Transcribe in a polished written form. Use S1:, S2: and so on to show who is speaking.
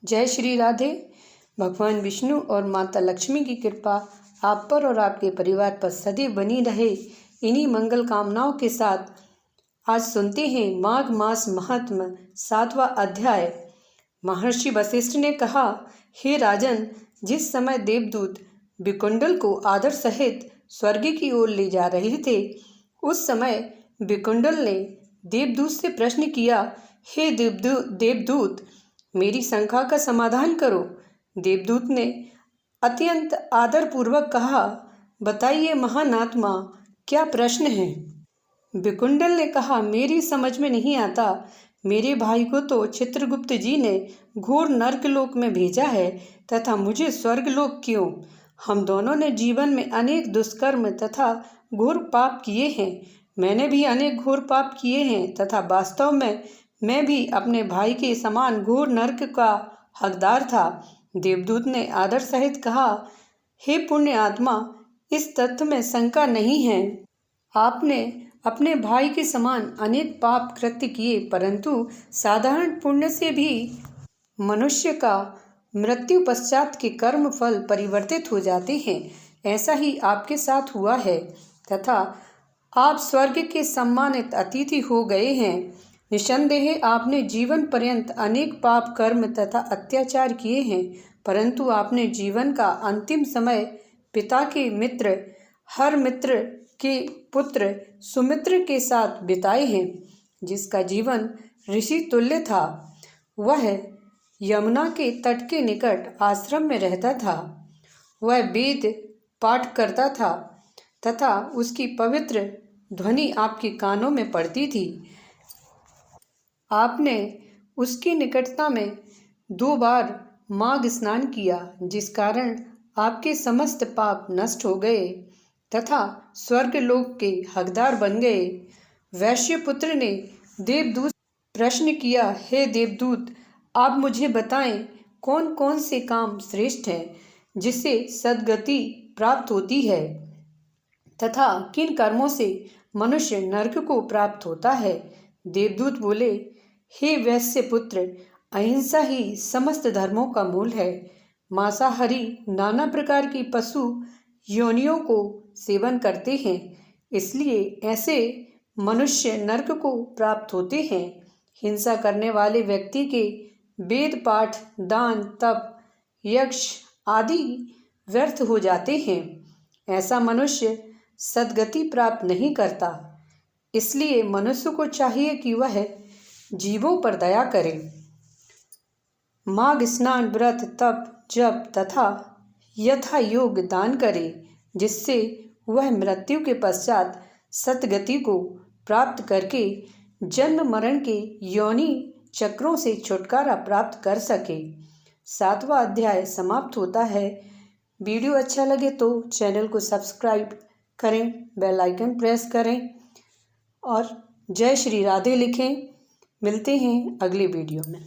S1: जय श्री राधे। भगवान विष्णु और माता लक्ष्मी की कृपा आप पर और आपके परिवार पर सदैव बनी रहे। इन्हीं मंगल कामनाओं के साथ आज सुनते हैं माघ मास महात्म 7वां अध्याय। महर्षि वशिष्ठ ने कहा, हे राजन, जिस समय देवदूत विकुंडल को आदर सहित स्वर्ग की ओर ले जा रहे थे, उस समय विकुंडल ने देवदूत से प्रश्न किया, हे देवदूत, मेरी शंका का समाधान करो। देवदूत ने अत्यंत आदरपूर्वक कहा, बताइए महानात्मा, क्या प्रश्न है। विकुंडल ने कहा, मेरी समझ में नहीं आता। मेरे भाई को तो चित्रगुप्त जी ने घोर नरकलोक में भेजा है तथा मुझे स्वर्गलोक क्यों? हम दोनों ने जीवन में अनेक दुष्कर्म तथा घोर पाप किए हैं। मैंने भी अनेक घोर पाप किए हैं तथा वास्तव में मैं भी अपने भाई के समान घोर नरक का हकदार था। देवदूत ने आदर सहित कहा, हे पुण्य आत्मा, इस तथ्य में शंका नहीं है। आपने अपने भाई के समान अनेक पाप कृत्य किए, परंतु साधारण पुण्य से भी मनुष्य का मृत्यु पश्चात के कर्म फल परिवर्तित हो जाते हैं। ऐसा ही आपके साथ हुआ है तथा आप स्वर्ग के सम्मानित अतिथि हो गए हैं। निसंदेह आपने जीवन पर्यंत अनेक पाप कर्म तथा अत्याचार किए हैं, परंतु आपने जीवन का अंतिम समय पिता के मित्र हरमित्र के पुत्र सुमित्र के साथ बिताए हैं, जिसका जीवन ऋषि तुल्य था। वह यमुना के तट के निकट आश्रम में रहता था। वह वेद पाठ करता था तथा उसकी पवित्र ध्वनि आपके कानों में पड़ती थी। आपने उसकी निकटता में 2 बार माघ स्नान किया, जिस कारण आपके समस्त पाप नष्ट हो गए तथा स्वर्गलोक के हकदार बन गए। वैश्यपुत्र ने देवदूत प्रश्न किया, हे देवदूत, आप मुझे बताएं, कौन कौन से काम श्रेष्ठ हैं जिससे सद्गति प्राप्त होती है तथा किन कर्मों से मनुष्य नरक को प्राप्त होता है। देवदूत बोले, हे वैश्यपुत्र, अहिंसा ही समस्त धर्मों का मूल है। मांसाहारी नाना प्रकार की पशु योनियों को सेवन करते हैं, इसलिए ऐसे मनुष्य नरक को प्राप्त होते हैं। हिंसा करने वाले व्यक्ति के वेद पाठ, दान, तप, यक्ष आदि व्यर्थ हो जाते हैं। ऐसा मनुष्य सद्गति प्राप्त नहीं करता। इसलिए मनुष्य को चाहिए कि वह जीवों पर दया करे। माघ स्नान, व्रत, तप, जप तथा यथा योग दान करे, जिससे वह मृत्यु के पश्चात सद्गति को प्राप्त करके जन्म मरण के योनि चक्रों से छुटकारा प्राप्त कर सके। 7वां अध्याय समाप्त होता है। वीडियो अच्छा लगे तो चैनल को सब्सक्राइब करें, बेल आइकन प्रेस करें और जय श्री राधे लिखें। मिलते हैं अगले वीडियो में।